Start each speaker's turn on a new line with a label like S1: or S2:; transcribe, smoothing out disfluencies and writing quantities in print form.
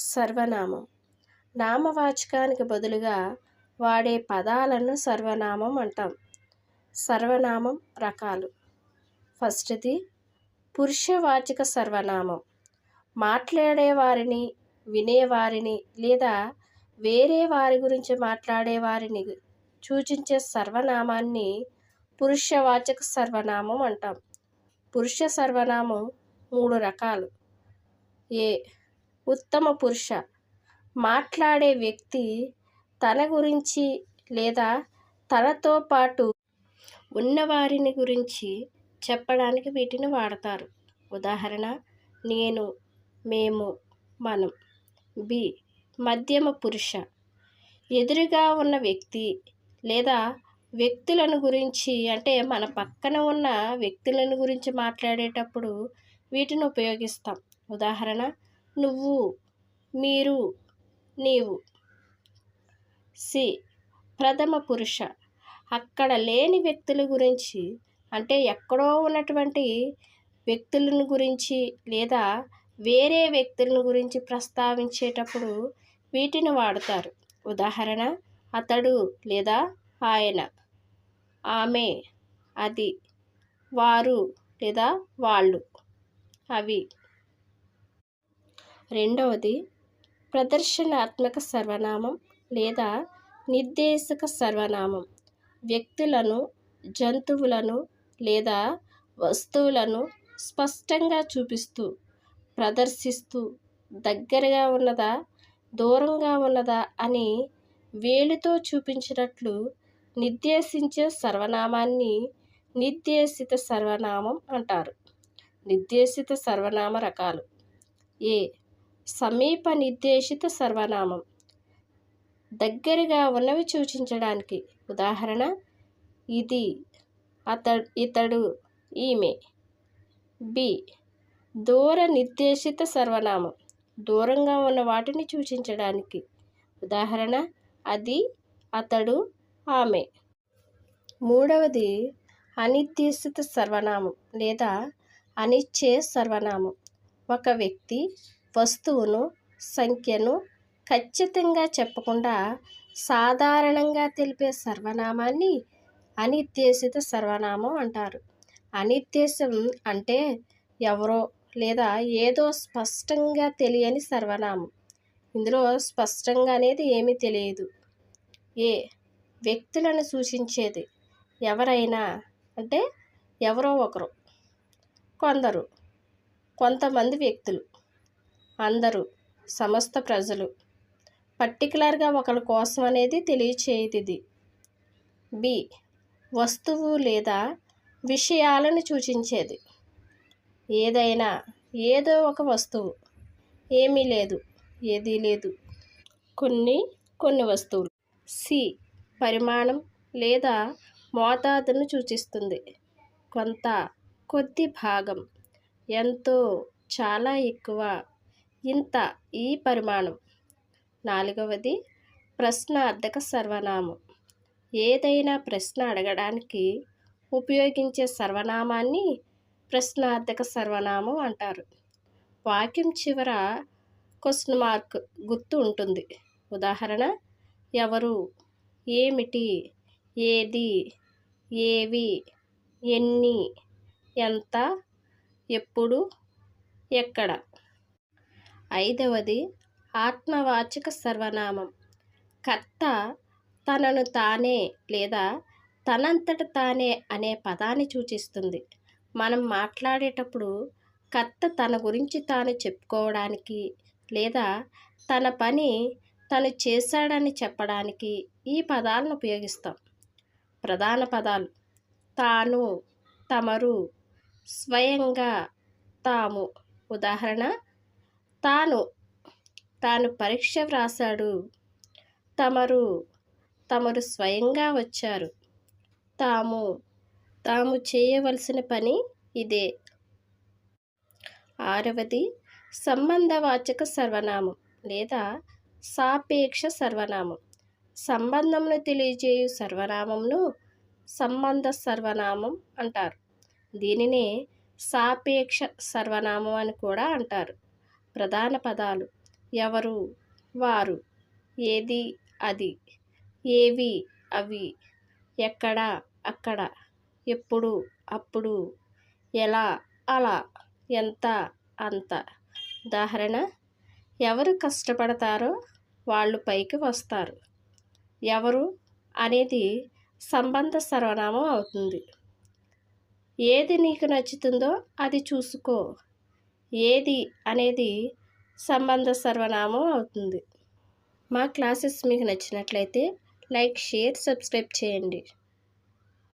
S1: సర్వనామం నామవాచకానికి బదులుగా వాడే పదాలను సర్వనామం అంటాం. సర్వనామం రకాలు. ఫస్ట్ది పురుషవాచక సర్వనామం. మాట్లాడేవారిని, వినేవారిని లేదా వేరే వారి గురించి మాట్లాడేవారిని సూచించే సర్వనామాన్ని పురుషవాచక సర్వనామం అంటాం. పురుష సర్వనామం 3 రకాలు. ఏ ఉత్తమ పురుష. మాట్లాడే వ్యక్తి తన గురించి లేదా తనతో పాటు ఉన్నవారిని గురించి చెప్పడానికి వీటిని వాడతారు. ఉదాహరణ: నేను, మేము, మనం. బి మధ్యమ పురుష. ఎదురుగా ఉన్న వ్యక్తి లేదా వ్యక్తులను గురించి, అంటే మన పక్కన ఉన్న వ్యక్తులను గురించి మాట్లాడేటప్పుడు వీటిని ఉపయోగిస్తాం. ఉదాహరణ: నువ్వు, మీరు, నీవు. సి ప్రథమ పురుష. అక్కడ లేని వ్యక్తుల గురించి, అంటే ఎక్కడో ఉన్నటువంటి వ్యక్తులను గురించి లేదా వేరే వ్యక్తులను గురించి ప్రస్తావించేటప్పుడు వీటిని వాడతారు. ఉదాహరణ: అతడు లేదా ఆయన, ఆమె, అది, వారు లేదా వాళ్ళు, అవి. రెండవది ప్రదర్శనాత్మక సర్వనామం లేదా నిర్దేశక సర్వనామం. వ్యక్తులను, జంతువులను లేదా వస్తువులను స్పష్టంగా చూపిస్తూ, ప్రదర్శిస్తూ దగ్గరగా ఉన్నదా, దూరంగా ఉన్నదా అని వేలుతో చూపించినట్లు నిర్దేశించే సర్వనామాన్ని నిర్దేశిత సర్వనామం అంటారు. నిర్దేశిత సర్వనామ రకాలు. ఏ సమీప నిర్దేశిత సర్వనామం. దగ్గరగా ఉన్నవి సూచించడానికి. ఉదాహరణ: ఇది, ఇతడు, ఈమె. బి దూర నిర్దేశిత సర్వనామం. దూరంగా ఉన్న వాటిని సూచించడానికి. ఉదాహరణ: అది, అతడు, ఆమె. మూడవది అనిర్దేశిత సర్వనామం లేదా అనిశ్చయ సర్వనామం. ఒక వ్యక్తి, వస్తువును, సంఖ్యను ఖచ్చితంగా చెప్పకుండా సాధారణంగా తెలిపే సర్వనామాన్ని అనిర్దేశిత సర్వనామం అంటారు. అనిర్దేశం అంటే ఎవరో లేదా ఏదో స్పష్టంగా తెలియని సర్వనామం. ఇందులో స్పష్టంగా అనేది ఏమీ తెలియదు. ఏ వ్యక్తులను సూచించేది. ఎవరైనా అంటే ఎవరో ఒకరు, కొందరు, కొంతమంది వ్యక్తులు, అందరూ, సమస్త ప్రజలు. పర్టికులర్గా ఒకరి కోసం అనేది తెలియచేయదు ఇది. బి వస్తువు లేదా విషయాలను సూచించేది. ఏదైనా, ఏదో ఒక వస్తువు. ఏమీ లేదు, ఏదీ లేదు, కొన్ని వస్తువులు. సి పరిమాణం లేదా మోతాదును సూచిస్తుంది. కొంత, కొద్ది భాగం, ఎంతో, చాలా ఎక్కువ, ఇంత, ఈ పరిమాణం. నాలుగవది ప్రశ్నార్థక సర్వనామం. ఏదైనా ప్రశ్న అడగడానికి ఉపయోగించే సర్వనామాన్ని ప్రశ్నార్థక సర్వనామం అంటారు. వాక్యం చివర క్వశ్చన్ మార్క్ గుర్తు ఉంటుంది. ఉదాహరణ: ఎవరు, ఏమిటి, ఏది, ఏవి, ఎన్ని, ఎంత, ఎప్పుడు, ఎక్కడ. ఐదవది ఆత్మవాచక సర్వనామం. కర్త తనను తానే లేదా తనంతట తానే అనే పదాన్ని సూచిస్తుంది. మనం మాట్లాడేటప్పుడు కర్త తన గురించి తాను చెప్పుకోవడానికి లేదా తన పని తను చేశాడని చెప్పడానికి ఈ పదాలను ఉపయోగిస్తాం. ప్రధాన పదాలు: తాను, తమరు, స్వయంగా, తాము. ఉదాహరణ: తాను పరీక్ష వ్రాసాడు. తమరు స్వయంగా వచ్చారు. తాము చేయవలసిన పని ఇదే. ఆరవది సంబంధవాచక సర్వనామం లేదా సాపేక్ష సర్వనామం. సంబంధంను తెలియజేయు సర్వనామంను సంబంధ సర్వనామం అంటారు. దీనినే సాపేక్ష సర్వనామం అని కూడా అంటారు. ప్రధాన పదాలు: ఎవరు, వారు, ఏది, అది, ఏవి, అవి, ఎక్కడ, అక్కడ, ఎప్పుడు, అప్పుడు, ఎలా, అలా, ఎంత, అంత. ఉదాహరణ: ఎవరు కష్టపడతారో వాళ్ళు పైకి వస్తారు. ఎవరు అనేది సంబంధ సర్వనామం అవుతుంది. ఏది నీకు నచ్చుతుందో అది చూసుకో. ఏది అనేది సంబంధ సర్వనామం అవుతుంది. మా క్లాసెస్ మీకు నచ్చినట్లయితే లైక్, షేర్, సబ్స్క్రైబ్ చేయండి.